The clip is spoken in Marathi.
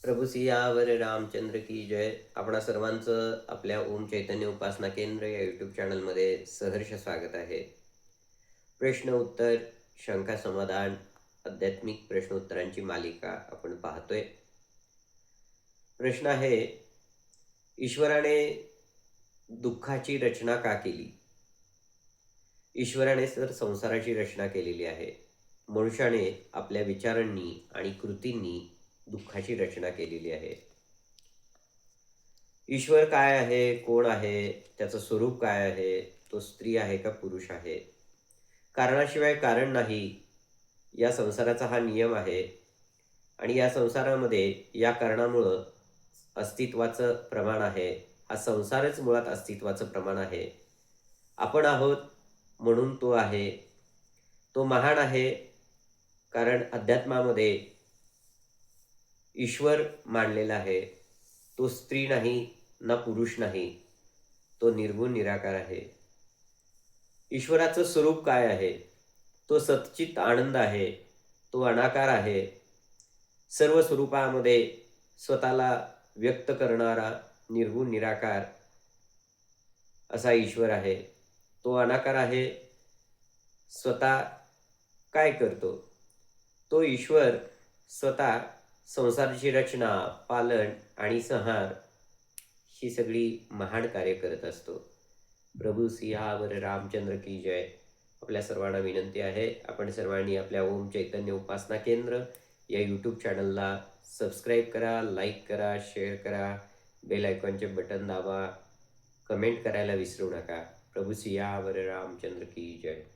प्रभू सियावर रामचंद्र की जय. आपणा सर्वांचं आपल्या ओम चैतन्य उपासना केंद्र या यूट्यूब चॅनलमध्ये सहर्ष स्वागत आहे. प्रश्न उत्तर, शंका समाधान, आध्यात्मिक प्रश्नोत्तरांची मालिका आपण पाहतोय. प्रश्न आहे, ईश्वराने दुःखाची रचना का केली? ईश्वराने तर संसाराची रचना केलेली आहे. मनुष्याने आपल्या विचारांनी आणि कृतींनी दुःखाची रचना केलेली आहे. ईश्वर काय आहे? कोण आहे? त्याचं स्वरूप काय आहे? तो स्त्री आहे का पुरुष आहे? कारणाशिवाय कारण नाही, या संसाराचा हा नियम आहे. आणि या संसारामध्ये या कारणामुळं अस्तित्वाचं प्रमाण आहे. हा संसारच मुळात अस्तित्वाचं प्रमाण आहे. आपण आहोत म्हणून तो आहे. तो महान आहे कारण अध्यात्मामध्ये ईश्वर मानलेला आहे. तो स्त्री नाही ना पुरुष नाही. तो निर्गुण निराकार आहे. ईश्वराचं स्वरूप काय आहे? तो सच्चित आनंद आहे. तो अनाकार आहे. सर्व स्वरूपामध्ये स्वतःला व्यक्त करणारा निर्गुण निराकार असा ईश्वर आहे. तो अनाकार आहे. स्वतः काय करतो? तो ईश्वर स्वतः संसाराची रचना, पालन आणि संहार ही सगळी महान कार्य करत असतो. प्रभू सियावर रामचंद्र की जय. आपल्या सर्वांना विनंती आहे, आपण सर्वांनी आपल्या ओम चैतन्य उपासना केंद्र या यूट्यूब चॅनलला सबस्क्राईब करा, लाईक करा, शेअर करा, बेल आयकॉनचे बटन दाबा, कमेंट करायला विसरू नका. प्रभू सियावर रामचंद्र की जय.